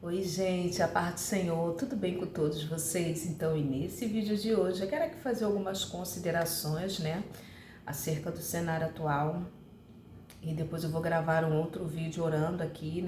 Oi, gente, a paz do Senhor, tudo bem com todos vocês? Então, e nesse vídeo de hoje, eu quero aqui fazer algumas considerações, acerca do cenário atual. E depois eu vou gravar um outro vídeo orando aqui,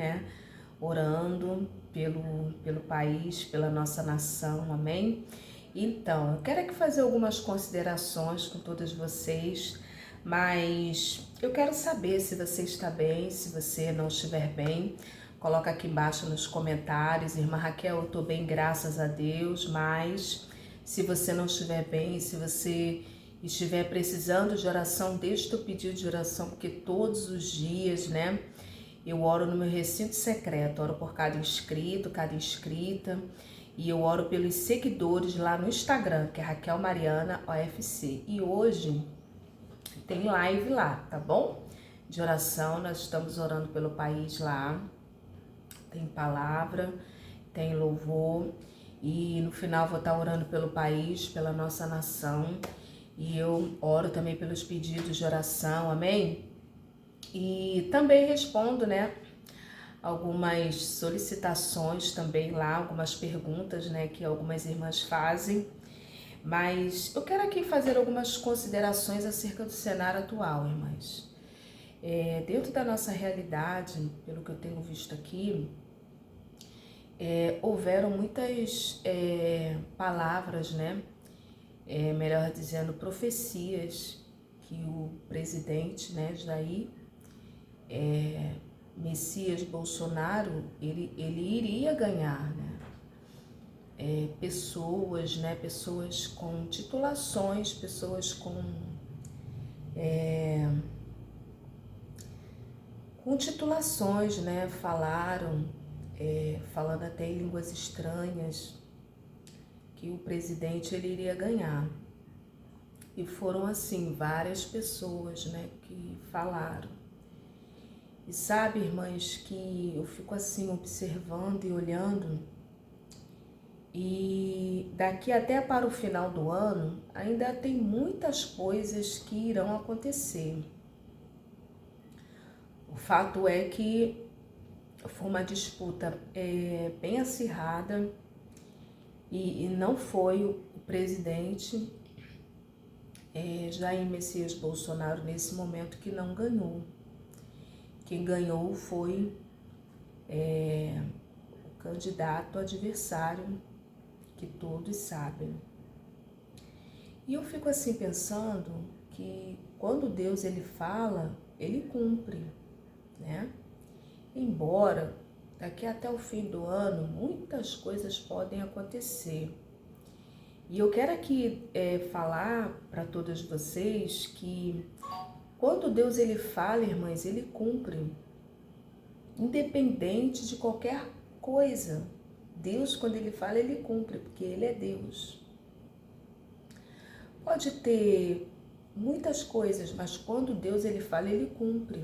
orando pelo país, pela nossa nação, amém? Então, eu quero aqui fazer algumas considerações com todos vocês, mas eu quero saber se você está bem, se você não estiver bem. Coloca aqui embaixo nos comentários, irmã Raquel, eu estou bem, graças a Deus, mas se você não estiver bem, se você estiver precisando de oração, deixa o pedido de oração, porque todos os dias, eu oro no meu recinto secreto, oro por cada inscrito, cada inscrita, e eu oro pelos seguidores lá no Instagram, que é Raquel Mariana OFC. E hoje tem live lá, tá bom? De oração, nós estamos orando pelo país lá. Tem palavra, tem louvor e no final vou estar orando pelo país, pela nossa nação, e eu oro também pelos pedidos de oração, amém? E também respondo, algumas solicitações também lá, algumas perguntas, que algumas irmãs fazem, mas eu quero aqui fazer algumas considerações acerca do cenário atual, irmãs. Dentro da nossa realidade, pelo que eu tenho visto aqui, houveram muitas palavras, melhor dizendo, profecias que o presidente, Jair Messias Bolsonaro, ele iria ganhar, pessoas, pessoas com titulações, pessoas com titulações, falaram, falando até em línguas estranhas, que o presidente ele iria ganhar. E foram assim, várias pessoas, que falaram. E sabe, irmãs, que eu fico assim observando e olhando, e daqui até para o final do ano, ainda tem muitas coisas que irão acontecer. O fato é que foi uma disputa bem acirrada e não foi o presidente Jair Messias Bolsonaro nesse momento que não ganhou. Quem ganhou foi o candidato adversário, que todos sabem. E eu fico assim pensando que quando Deus ele fala, ele cumpre, Embora daqui até o fim do ano muitas coisas podem acontecer. E eu quero aqui falar para todos vocês que quando Deus ele fala, irmãs, ele cumpre, independente de qualquer coisa. Deus, quando ele fala, ele cumpre, porque ele é Deus. Pode ter muitas coisas, mas quando Deus ele fala, ele cumpre.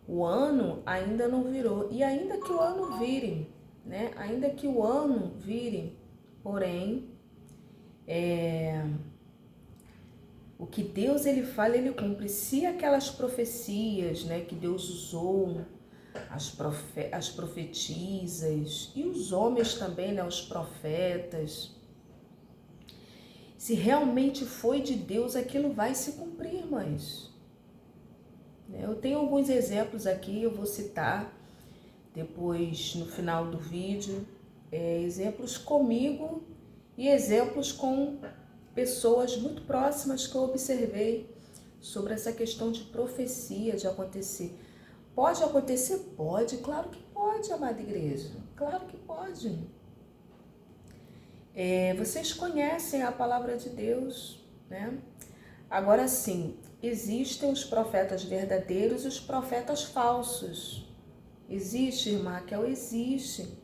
O ano ainda não virou, e ainda que o ano vire, Ainda que o ano vire, porém, o que Deus ele fala, ele cumpre. Se aquelas profecias, que Deus usou, as profetisas e os homens também, os profetas, se realmente foi de Deus, aquilo vai se cumprir, irmãs. Eu tenho alguns exemplos aqui, eu vou citar depois no final do vídeo, exemplos comigo e exemplos com pessoas muito próximas que eu observei sobre essa questão de profecia, de acontecer. Pode acontecer? Pode, claro que pode, amada igreja, claro que pode. Vocês conhecem a palavra de Deus, Agora sim, existem os profetas verdadeiros e os profetas falsos. Existe, irmã Raquel? Existe.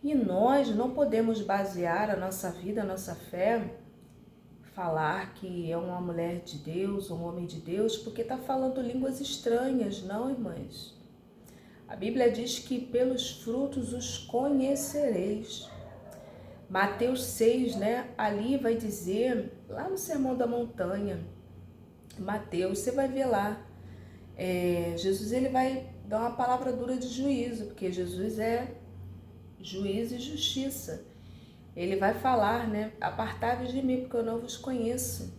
E nós não podemos basear a nossa vida, a nossa fé, falar que é uma mulher de Deus, um homem de Deus, porque está falando línguas estranhas, não, irmãs? A Bíblia diz que pelos frutos os conhecereis. Mateus 6, ali vai dizer, lá no Sermão da Montanha, Mateus, você vai ver lá, Jesus ele vai dar uma palavra dura de juízo, porque Jesus é juízo e justiça. Ele vai falar, né? Apartai-vos de mim, porque eu não vos conheço.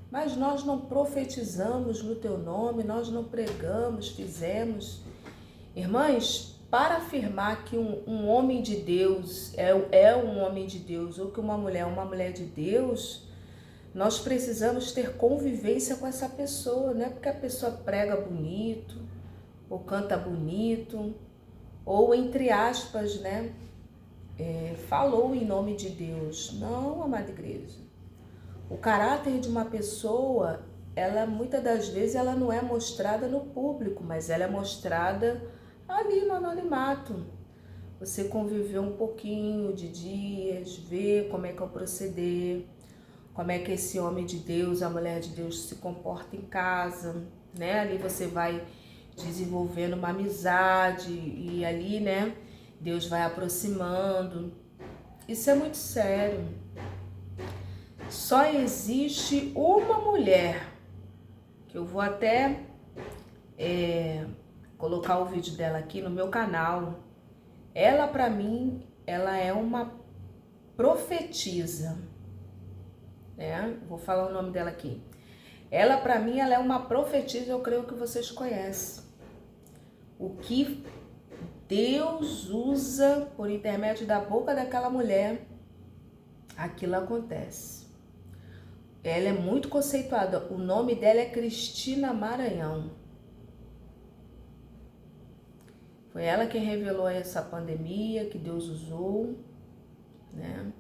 Mas nós não profetizamos no teu nome, nós não pregamos, fizemos. Irmãs, para afirmar que um homem de Deus é um homem de Deus, ou que uma mulher é uma mulher de Deus, nós precisamos ter convivência com essa pessoa, não é porque a pessoa prega bonito, ou canta bonito, ou entre aspas, né, falou em nome de Deus. Não, amada igreja. O caráter de uma pessoa, ela muitas das vezes ela não é mostrada no público, mas ela é mostrada ali no anonimato. Você conviveu um pouquinho de dias, ver como é que é o proceder, como é que esse homem de Deus, a mulher de Deus se comporta em casa, né? Ali você vai desenvolvendo uma amizade e ali, né, Deus vai aproximando. Isso é muito sério. Só existe uma mulher, que eu vou até colocar o vídeo dela aqui no meu canal. Ela, para mim, ela é uma profetisa, né? Vou falar o nome dela aqui. Ela, para mim, ela é uma profetisa, eu creio que vocês conhecem. O que Deus usa por intermédio da boca daquela mulher, aquilo acontece. Ela é muito conceituada. O nome dela é Cristina Maranhão. Foi ela quem revelou essa pandemia que Deus usou, né?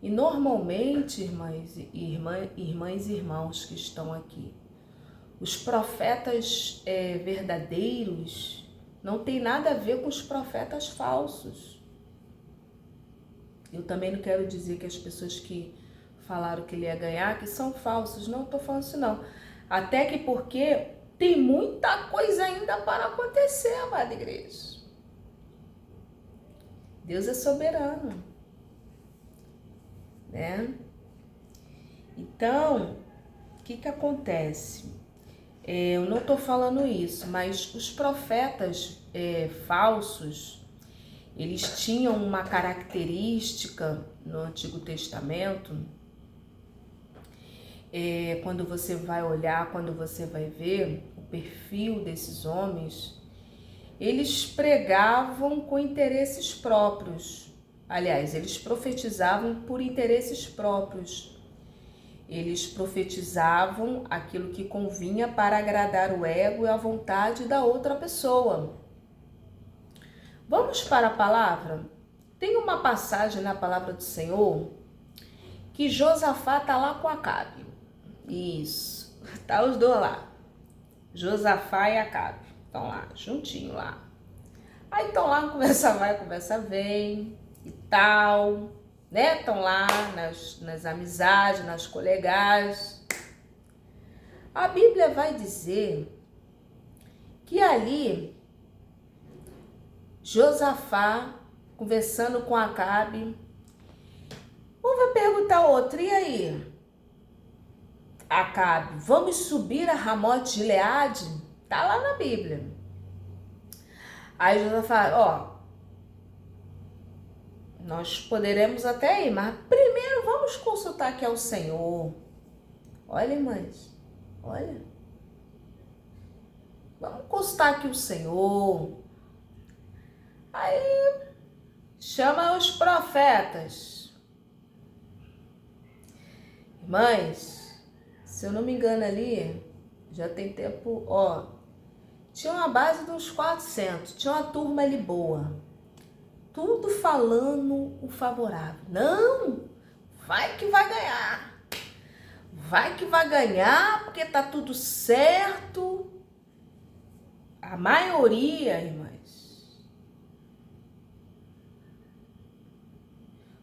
E normalmente, irmãs e irmãos que estão aqui, os profetas verdadeiros não tem nada a ver com os profetas falsos. Eu também não quero dizer que as pessoas que falaram que ele ia ganhar, que são falsos. Não estou falando isso não. Até que porque tem muita coisa ainda para acontecer, amada igreja. Deus é soberano, né? Então, o que acontece? Eu não estou falando isso, mas os profetas falsos, eles tinham uma característica no Antigo Testamento. Quando você vai olhar, quando você vai ver o perfil desses homens, eles pregavam com interesses próprios. Aliás, eles profetizavam por interesses próprios. Eles profetizavam aquilo que convinha para agradar o ego e a vontade da outra pessoa. Vamos para a palavra? Tem uma passagem na palavra do Senhor que Josafá está lá com Acabe. Isso, tá os dois lá. Josafá e Acabe estão lá, juntinho lá. Aí estão lá, conversa vai, conversa vem e tal, né? Estão lá nas amizades, nas colegas. A Bíblia vai dizer que ali Josafá conversando com Acabe, um vai perguntar ao outro, e aí? Acabe, vamos subir a Ramote Gileade? Tá lá na Bíblia. Aí Josafá, nós poderemos até ir, mas primeiro vamos consultar aqui ao Senhor. Olha, irmãs, olha. Vamos consultar aqui o Senhor. Aí chama os profetas. Irmãs, se eu não me engano ali, já tem tempo, tinha uma base de uns 400, tinha uma turma ali boa, tudo falando o favorável. Não, vai que vai ganhar, porque tá tudo certo. A maioria, irmãs,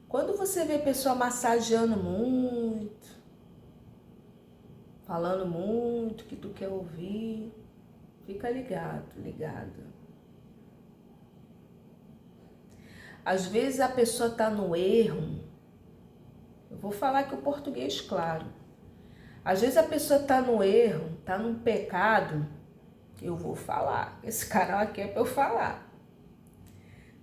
quando você vê a pessoa massageando muito, falando muito que tu quer ouvir, fica ligado. Às vezes a pessoa tá no erro. Eu vou falar aqui o português claro. Às vezes a pessoa tá no erro, tá num pecado. Eu vou falar. Esse canal aqui é para eu falar.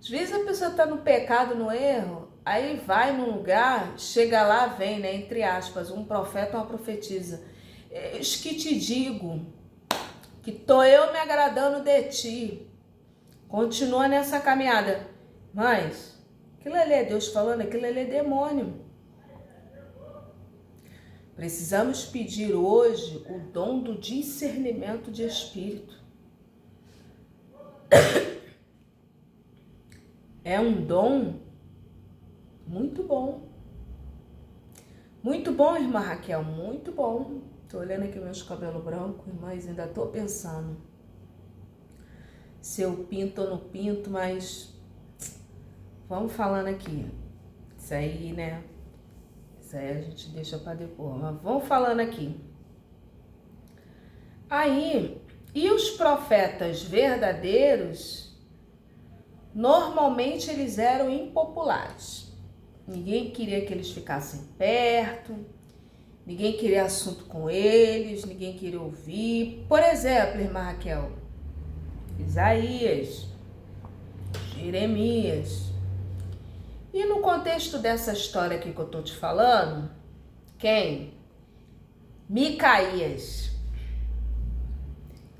Às vezes a pessoa está no pecado, no erro, aí vai num lugar, chega lá, vem, né, entre aspas, um profeta ou uma profetisa. Eis que te digo, que tô eu me agradando de ti. Continua nessa caminhada. Mas, aquilo ali é Deus falando, aquilo ali é demônio. Precisamos pedir hoje o dom do discernimento de espírito. É um dom muito bom. Muito bom, irmã Raquel, muito bom. Tô olhando aqui meus cabelos brancos, mas ainda tô pensando se eu pinto ou não pinto, mas vamos falando aqui. Isso aí, né? Isso aí a gente deixa para depois, mas vamos falando aqui. Aí, e os profetas verdadeiros, normalmente eles eram impopulares. Ninguém queria que eles ficassem perto, ninguém queria assunto com eles, ninguém queria ouvir. Por exemplo, irmã Raquel, Isaías, Jeremias. E no contexto dessa história aqui que eu tô te falando, quem? Micaías.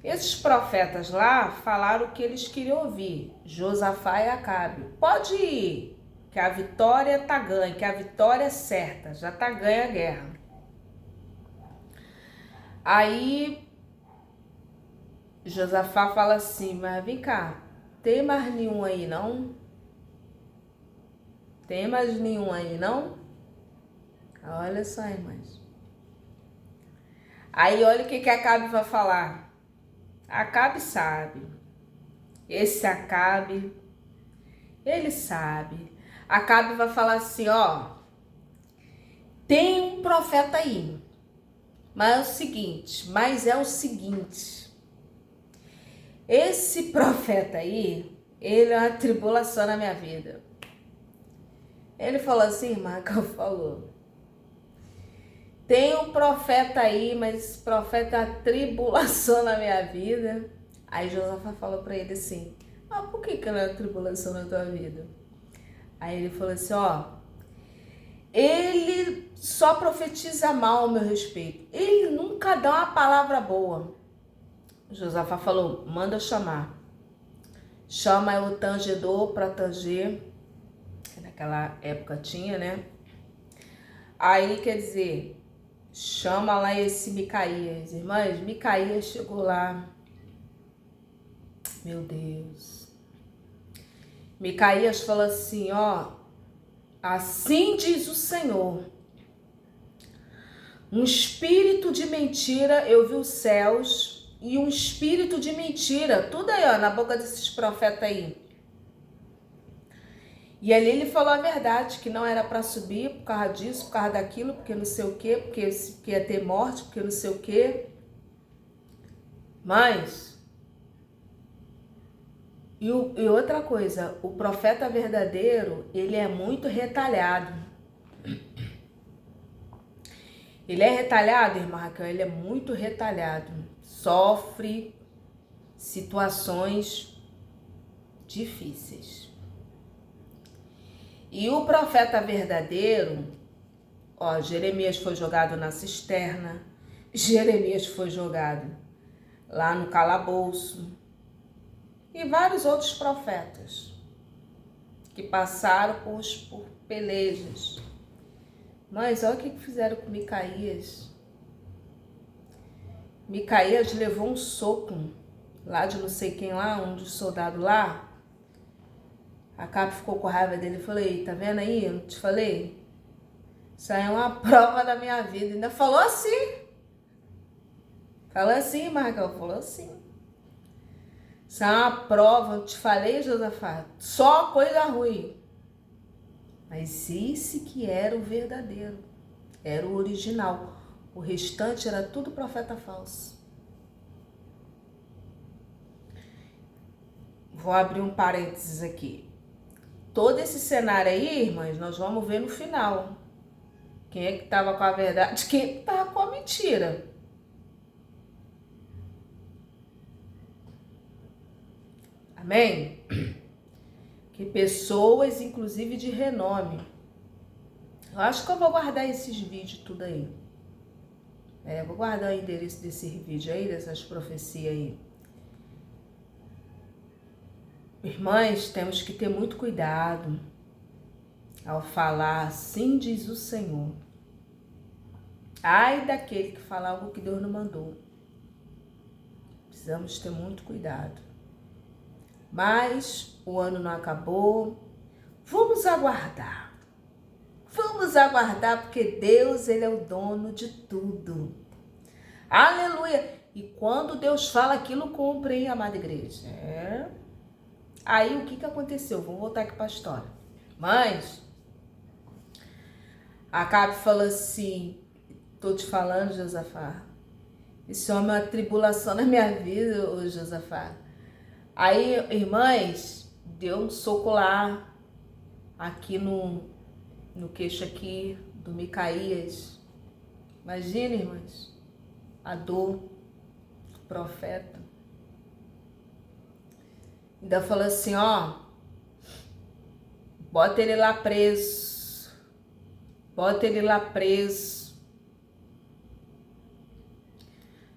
Esses profetas lá falaram o que eles queriam ouvir, Josafá e Acabe. Pode ir, que a vitória tá ganha, que a vitória é certa, já tá ganha a guerra. Aí Josafá fala assim, mas vem cá, tem mais nenhum aí não? Tem mais nenhum aí não? Olha só, irmãs. Aí olha o que Acabe vai falar. Acabe sabe. Esse Acabe, ele sabe. Acabe vai falar assim, ó, tem um profeta aí, mas é o seguinte, esse profeta aí, ele é uma tribulação na minha vida. Ele falou assim, irmã, que eu falou, tem um profeta aí, mas esse profeta é uma tribulação na minha vida. Aí Josafá falou pra ele assim, mas por que não é uma tribulação na tua vida? Aí ele falou assim, ó, ele só profetiza mal ao meu respeito. Ele nunca dá uma palavra boa. Josafá falou, manda chamar. Chama o tangedor para tanger. Naquela época tinha, né? Aí, quer dizer, chama lá esse Micaías. Irmãs, Micaías chegou lá. Meu Deus. Micaías falou assim, ó, assim diz o Senhor, um espírito de mentira, eu vi os céus, e um espírito de mentira, tudo aí, ó, na boca desses profetas aí. E ali ele falou a verdade, que não era para subir por causa disso, por causa daquilo, porque não sei o quê, porque ia ter morte, porque não sei o quê. Mas, e outra coisa, o profeta verdadeiro, ele é muito retalhado. Ele é retalhado, irmã Raquel, ele é muito retalhado. Sofre situações difíceis. E o profeta verdadeiro, ó, Jeremias foi jogado na cisterna, Jeremias foi jogado lá no calabouço, e vários outros profetas que passaram por pelejas. Mas olha o que fizeram com Micaías. Micaías levou um soco lá de não sei quem lá, um dos soldados lá. Acabe ficou com raiva dele e falei, tá vendo aí? Eu não te falei? Isso aí é uma prova da minha vida. Ainda falou assim. Falou assim, Marcão, falou assim. Isso é uma prova, eu te falei, Josafá, só coisa ruim. Mas esse que era o verdadeiro, era o original. O restante era tudo profeta falso. Vou abrir um parênteses aqui. Todo esse cenário aí, irmãs, nós vamos ver no final. Quem é que estava com a verdade, quem é que estava com a mentira. Amém? e pessoas, inclusive de renome. Eu acho que eu vou guardar esses vídeos tudo aí. Vou guardar o endereço desse vídeo aí, dessas profecias aí. Irmãs, temos que ter muito cuidado ao falar assim diz o Senhor. Ai daquele que fala algo que Deus não mandou. Precisamos ter muito cuidado. Mas o ano não acabou. Vamos aguardar. Vamos aguardar, porque Deus, Ele é o dono de tudo. Aleluia! E quando Deus fala, aquilo cumpre, hein, amada igreja? Aí o que aconteceu? Vamos voltar aqui para a história. Mas Acabe falou assim, tô te falando, Josafá, esse homem é uma tribulação na minha vida, ô Josafá. Aí, irmãs, deu um soco lá, aqui no queixo aqui do Micaías. Imagina, irmãs, a dor do profeta. Ainda falou assim, ó, bota ele lá preso. Bota ele lá preso.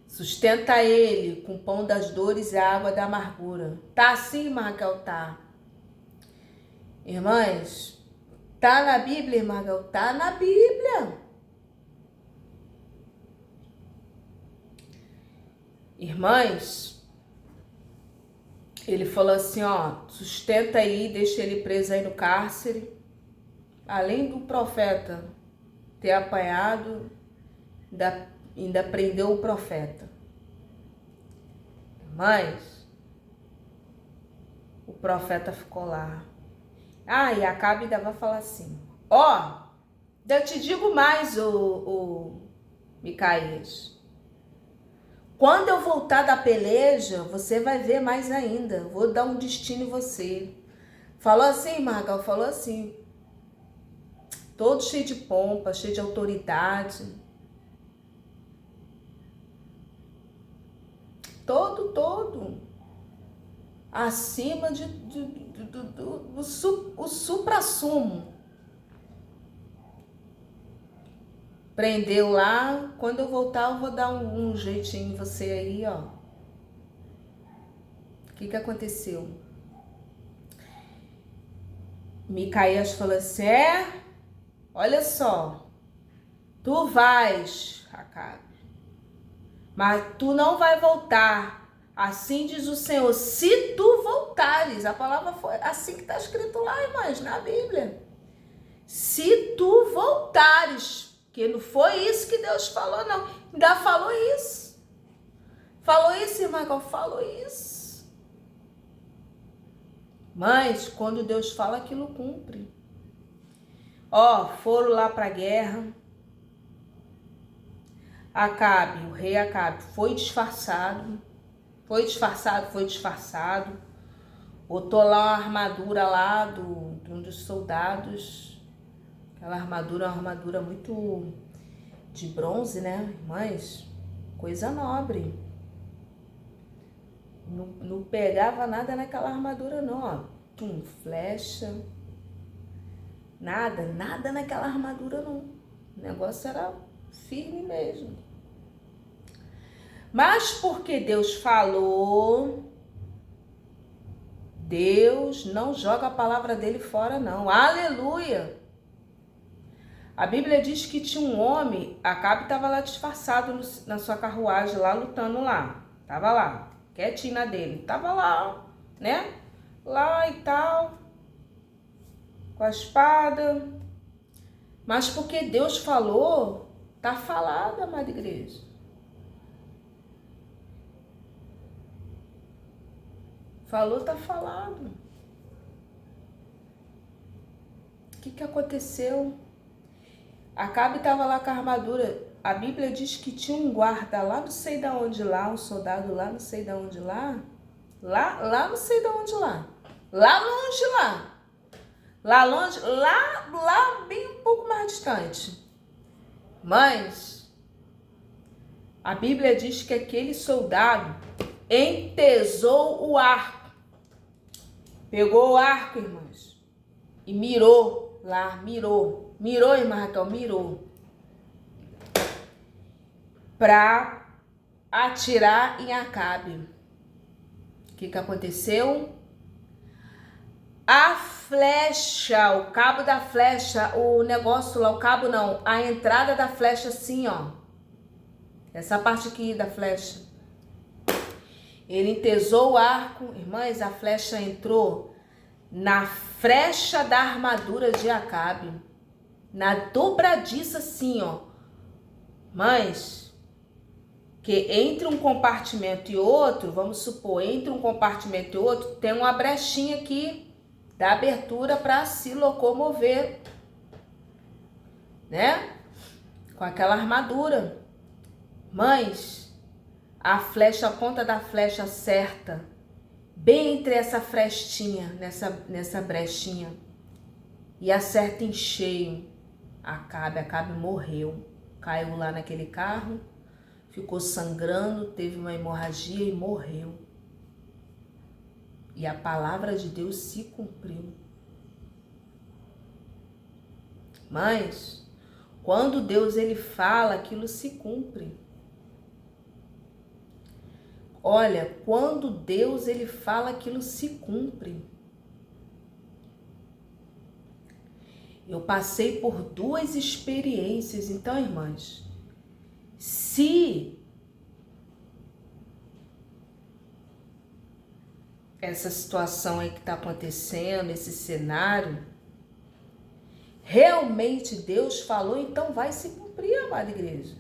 Sustenta ele com o pão das dores e a água da amargura. Tá assim, Raquel? Tá. Irmãs, tá na Bíblia, irmã Raquel? Tá na Bíblia. Irmãs, ele falou assim, ó, sustenta aí, deixa ele preso aí no cárcere. Além do profeta ter apanhado, ainda prendeu o profeta. Mas o profeta ficou lá. E Acabe ainda vai falar assim, ó, eu te digo mais, o Micaías. Quando eu voltar da peleja, você vai ver mais ainda. Vou dar um destino em você. Falou assim, Margal, falou assim. Todo cheio de pompa, cheio de autoridade. Todo. Acima do supra-sumo. Prendeu lá. Quando eu voltar, eu vou dar um jeitinho em você aí, ó. O que aconteceu? Micaías falou assim, olha só, tu vais, Acabe, mas tu não vai voltar, assim diz o Senhor, se tu voltares, a palavra foi assim que está escrito lá, irmãs, na Bíblia, se tu voltares, que não foi isso que Deus falou, não, ainda falou isso, irmã, falou isso. Mas quando Deus fala, aquilo cumpre. Ó, foram lá para a guerra. Acabe, o rei Acabe, foi disfarçado. Botou lá uma armadura lá de um dos soldados. Aquela armadura, uma armadura muito de bronze, né, irmãs? Coisa nobre. Não pegava nada naquela armadura, não, ó. Flecha. Nada naquela armadura, não. O negócio era firme mesmo. Mas porque Deus falou, Deus não joga a palavra dele fora, não. Aleluia! A Bíblia diz que tinha um homem, Acabe estava lá disfarçado na sua carruagem, lá lutando lá. Tava lá, quietinho na dele. Tava lá, né? Lá e tal, com a espada. Mas porque Deus falou, tá falado, amada igreja. Falou, tá falado. O que aconteceu? Acabe estava lá com a armadura. A Bíblia diz que tinha um guarda lá não sei de onde lá, um soldado lá não sei de onde lá. Lá não sei de onde lá. Lá longe lá. Lá longe, lá bem um pouco mais distante. Mas a Bíblia diz que aquele soldado entesou o arco. Pegou o arco, irmãs, e mirou lá, mirou, irmã Raquel, mirou, para atirar em Acabe. O que aconteceu? A flecha, o cabo da flecha, o negócio lá, o cabo não, a entrada da flecha assim, ó. Essa parte aqui da flecha. Ele entesou o arco, irmãs, a flecha entrou na frecha da armadura de Acabe. Na dobradiça assim, ó. Mas, que entre um compartimento e outro, vamos supor, entre um compartimento e outro, tem uma brechinha aqui da abertura para se locomover, né? Com aquela armadura. Mas a flecha, a ponta da flecha acerta bem entre essa frestinha, nessa brechinha, e acerta em cheio. Acabe morreu. Caiu lá naquele carro, ficou sangrando, teve uma hemorragia e morreu. E a palavra de Deus se cumpriu. Mas, quando Deus ele fala, aquilo se cumpre. Olha, quando Deus ele fala, aquilo se cumpre. Eu passei por 2 experiências, então, irmãs, se essa situação aí que está acontecendo, esse cenário, realmente Deus falou, então vai se cumprir, amada igreja.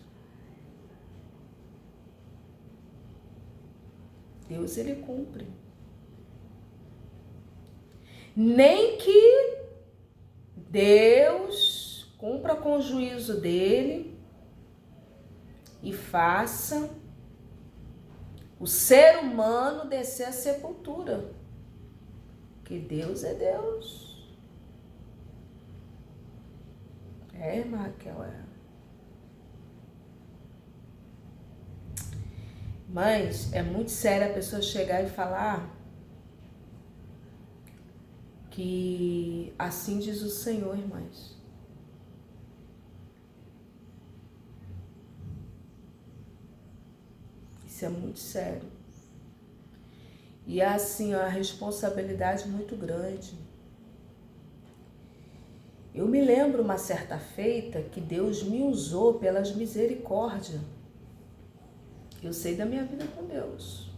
Deus, ele cumpre. Nem que Deus cumpra com o juízo dele e faça o ser humano descer à sepultura. Que Deus é Deus. É, irmã Raquel, é. Mas é muito sério a pessoa chegar e falar que assim diz o Senhor, irmãs. Isso é muito sério. E é assim, ó, a responsabilidade muito grande. Eu me lembro uma certa feita que Deus me usou pelas misericórdias. Eu sei da minha vida com Deus.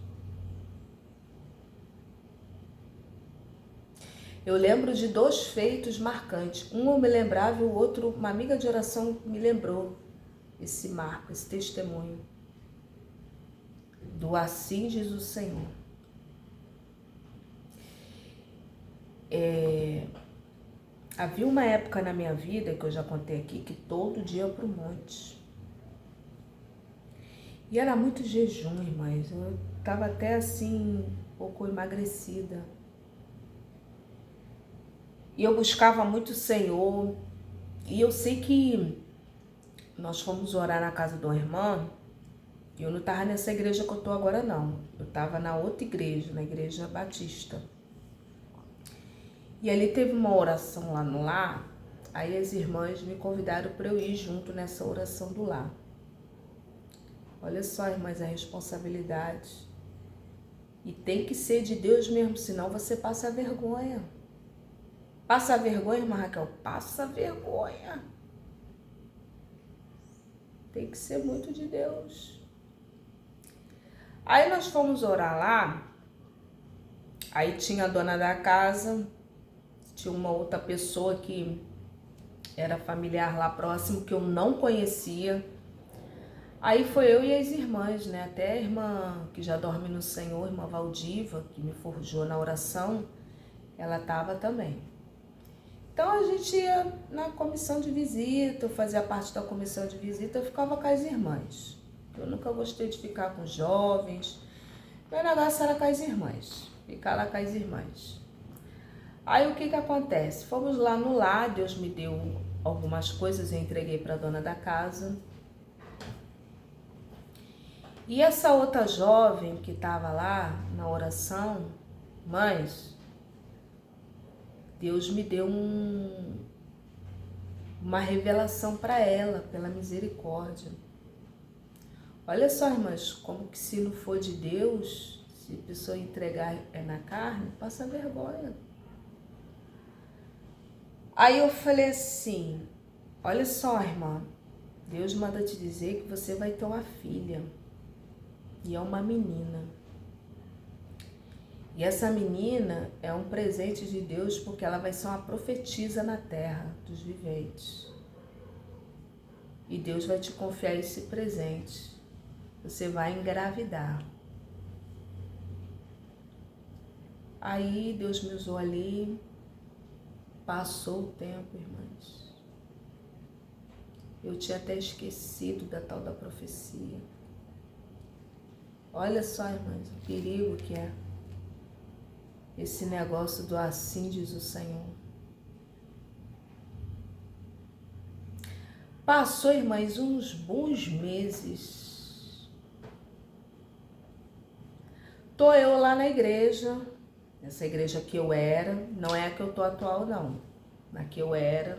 Eu lembro de 2 feitos marcantes. Um eu me lembrava e o outro, uma amiga de oração me lembrou esse marco, esse testemunho. Do assim diz o Senhor. Havia uma época na minha vida, que eu já contei aqui, que todo dia eu ia pro monte. E era muito jejum, irmãs. Eu estava até assim, um pouco emagrecida. E eu buscava muito o Senhor. E eu sei que nós fomos orar na casa de uma irmã. E eu não estava nessa igreja que eu estou agora, não. Eu estava na outra igreja, na igreja batista. E ali teve uma oração lá no lar. Aí as irmãs me convidaram para eu ir junto nessa oração do lar. Olha só, irmãs, a responsabilidade. E tem que ser de Deus mesmo, senão você passa vergonha. Passa vergonha, irmã Raquel? Passa vergonha. Tem que ser muito de Deus. Aí nós fomos orar lá. Aí tinha a dona da casa, tinha uma outra pessoa que era familiar lá próximo, que eu não conhecia. Aí foi eu e as irmãs, né? Até a irmã que já dorme no Senhor, irmã Valdiva, que me forjou na oração, ela estava também. Então a gente ia na comissão de visita, eu fazia parte da comissão de visita, eu ficava com as irmãs. Eu nunca gostei de ficar com jovens. Meu negócio era com as irmãs, ficar lá com as irmãs. Aí o que acontece? Fomos lá no lar, Deus me deu algumas coisas, eu entreguei para a dona da casa. E essa outra jovem que estava lá na oração, mas Deus me deu uma revelação para ela, pela misericórdia. Olha só, irmãs, como que se não for de Deus, se a pessoa entregar na carne, passa vergonha. Aí eu falei assim, olha só, irmã, Deus manda te dizer que você vai ter uma filha, e é uma menina. E essa menina é um presente de Deus, porque ela vai ser uma profetisa na terra dos viventes. E Deus vai te confiar esse presente. Você vai engravidar. Aí Deus me usou ali, passou o tempo, irmãs. Eu tinha até esquecido da tal da profecia. Olha só, irmãs, o perigo que é esse negócio do assim diz o Senhor. Passou, irmãs, uns bons meses. Tô eu lá na igreja, essa igreja que eu era, não é a que eu tô atual não, na que eu era.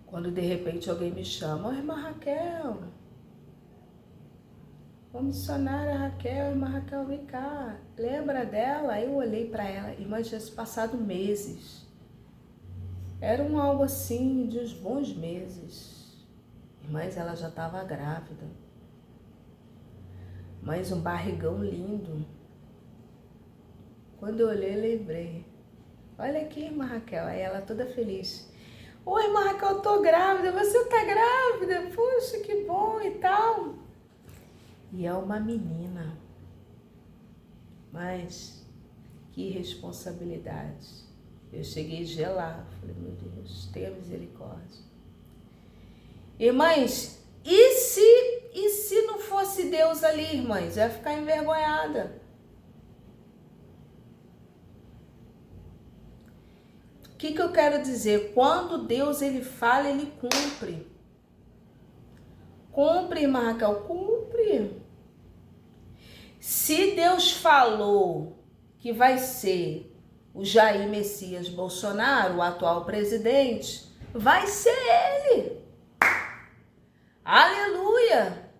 Quando de repente alguém me chama, irmã Raquel, ô missionária Raquel, irmã Raquel, vem cá, lembra dela? Aí eu olhei para ela, irmã, tinha se passado meses. Era algo assim, de uns bons meses. Mas ela já estava grávida. Mas um barrigão lindo. Quando eu olhei, lembrei. Olha aqui, irmã Raquel. Aí ela toda feliz. Oi, irmã Raquel, eu tô grávida. Você tá grávida? Puxa, que bom e tal. E é uma menina. Mas que responsabilidade. Eu cheguei gelado, falei, meu Deus, tenha misericórdia. Irmãs, e se não fosse Deus ali, irmãs? Eu ia ficar envergonhada. O que eu quero dizer? Quando Deus ele fala, ele cumpre. Cumpre, irmã Raquel, cumpre. Se Deus falou que vai ser o Jair Messias Bolsonaro, o atual presidente, vai ser ele. Aleluia!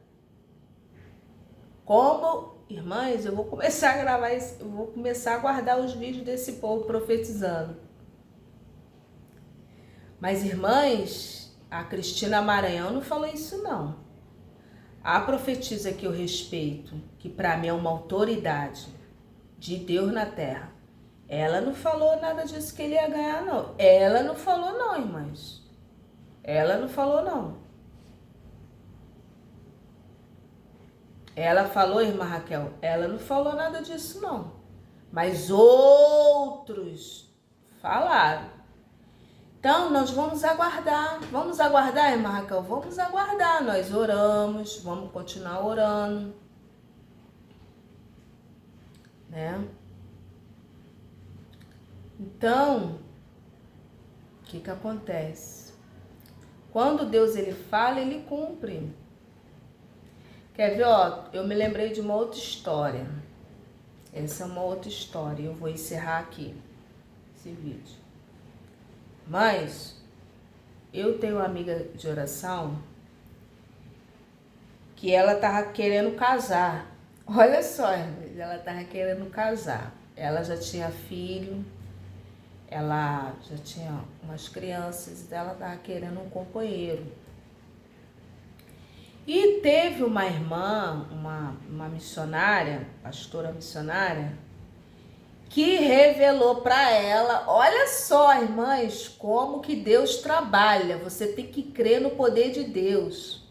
Como, irmãs, eu vou começar a gravar isso, eu vou começar a guardar os vídeos desse povo profetizando. Mas, irmãs, a Cristina Maranhão não falou isso, não. A profetisa que eu respeito, que para mim é uma autoridade de Deus na terra, ela não falou nada disso que ele ia ganhar, não. Ela não falou, não, irmãs. Ela não falou, não. Ela falou, irmã Raquel, ela não falou nada disso, não. Mas outros falaram. Então, nós vamos aguardar. Vamos aguardar, irmã Raquel? Vamos aguardar. Nós oramos, vamos continuar orando. Né? Então, o que acontece? Quando Deus ele fala, ele cumpre. Quer ver, ó? Eu me lembrei de uma outra história. Essa é uma outra história. Eu vou encerrar aqui esse vídeo. Mas eu tenho uma amiga de oração que ela tava querendo casar. Olha só, ela tava querendo casar. Ela já tinha filho, ela já tinha umas crianças, ela tava querendo um companheiro. E teve uma irmã, uma missionária, pastora missionária, que revelou para ela, olha só, irmãs, como que Deus trabalha, você tem que crer no poder de Deus.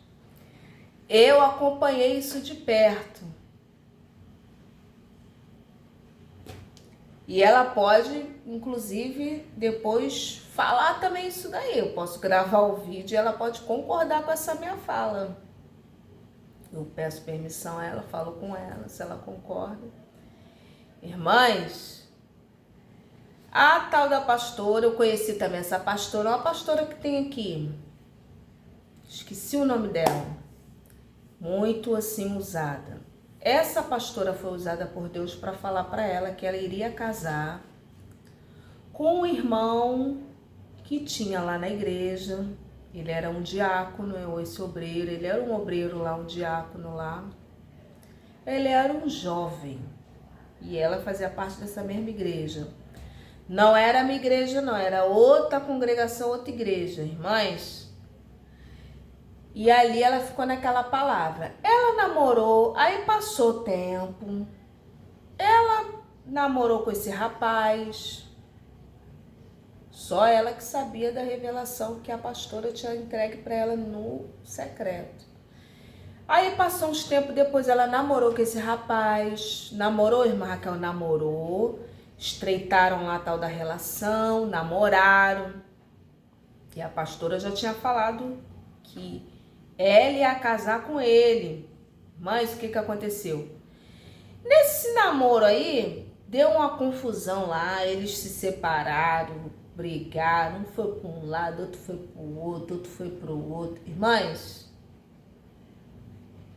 Eu acompanhei isso de perto. E ela pode, inclusive, depois falar também isso daí. Eu posso gravar o vídeo e ela pode concordar com essa minha fala. Eu peço permissão a ela, falo com ela, se ela concorda. Irmãs, a tal da pastora, eu conheci também essa pastora, uma pastora que tem aqui, esqueci o nome dela, muito assim usada. Essa pastora foi usada por Deus para falar para ela que ela iria casar com um irmão que tinha lá na igreja. Ele era um diácono, esse obreiro, ele era um obreiro lá, um diácono lá. Ele era um jovem e ela fazia parte dessa mesma igreja. Não era a minha igreja, não, era outra congregação, outra igreja, irmãs. E ali ela ficou naquela palavra. Ela namorou, aí passou o tempo. Ela namorou com esse rapaz. Só ela que sabia da revelação que a pastora tinha entregue para ela no secreto. Aí passou uns tempos depois, ela namorou com esse rapaz. Namorou, irmã Raquel? Namorou. Estreitaram lá a tal da relação, namoraram. E a pastora já tinha falado que ela ia casar com ele. Mas o que aconteceu? Nesse namoro aí, deu uma confusão lá, eles se separaram, brigaram, um foi para um lado, outro foi para o outro, outro foi para o outro. Irmãs,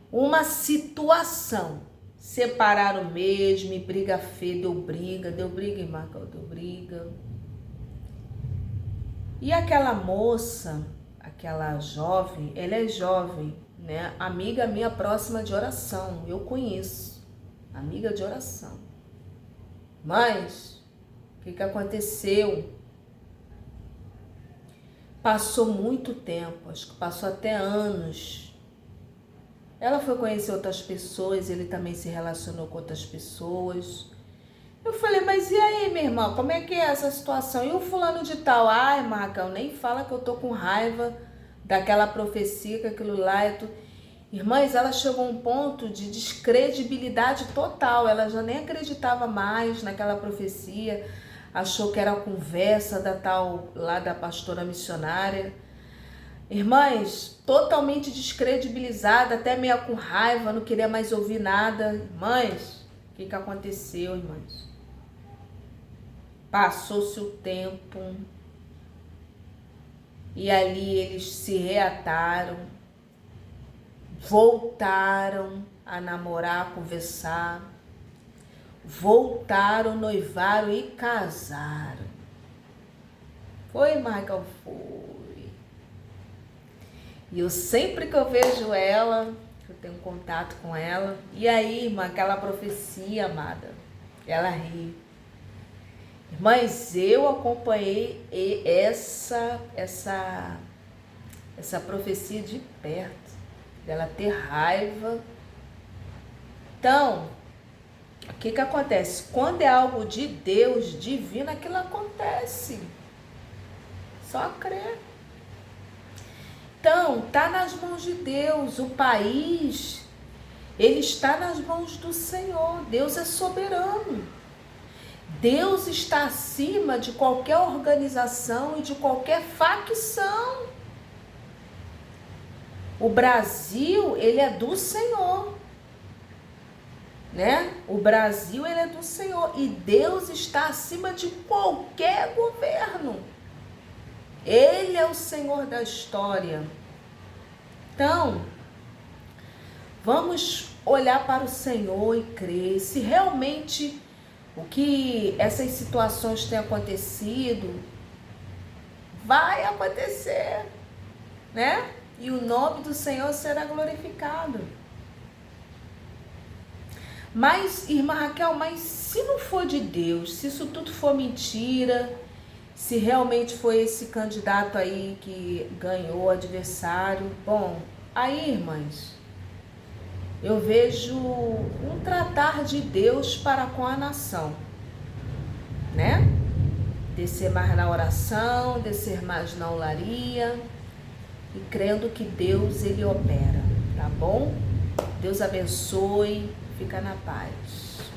uma situação, separaram mesmo, e briga feia, deu briga, irmã, deu briga. E aquela moça, aquela jovem, ela é jovem, né? Amiga minha próxima de oração, eu conheço, amiga de oração. Mas, o que aconteceu? Passou muito tempo, acho que passou até anos. Ela foi conhecer outras pessoas, ele também se relacionou com outras pessoas. Eu falei, mas e aí, minha irmã, como é que é essa situação? E o fulano de tal? Ai, Marcão, nem fala que eu tô com raiva daquela profecia, que aquilo lá é tudo. Irmãs, ela chegou a um ponto de descredibilidade total. Ela já nem acreditava mais naquela profecia. Achou que era a conversa da tal, lá da pastora missionária. Irmãs, totalmente descredibilizada, até meio com raiva, não queria mais ouvir nada. Irmãs, o que aconteceu, irmãs? Passou-se o tempo e ali eles se reataram, voltaram a namorar, a conversar, voltaram, noivaram e casaram. Foi, Michael, foi. E eu sempre que eu vejo ela, eu tenho contato com ela, e aí, irmã, aquela profecia, amada, ela ri. Mas eu acompanhei essa profecia de perto, dela ter raiva. Então, o que acontece? Quando é algo de Deus, divino, aquilo acontece. Só crer. Então, está nas mãos de Deus. O país, ele está nas mãos do Senhor. Deus é soberano. Deus está acima de qualquer organização e de qualquer facção. O Brasil, ele é do Senhor, né? O Brasil, ele é do Senhor. E Deus está acima de qualquer governo. Ele é o Senhor da história. Então, vamos olhar para o Senhor e crer. Se realmente o que essas situações têm acontecido, vai acontecer, né? E o nome do Senhor será glorificado. Mas, irmã Raquel, mas se não for de Deus, se isso tudo for mentira, se realmente foi esse candidato aí que ganhou o adversário, bom, aí, irmãs, eu vejo um tratar de Deus para com a nação, né? Descer mais na oração, descer mais na olaria e crendo que Deus, ele opera, tá bom? Deus abençoe, fica na paz.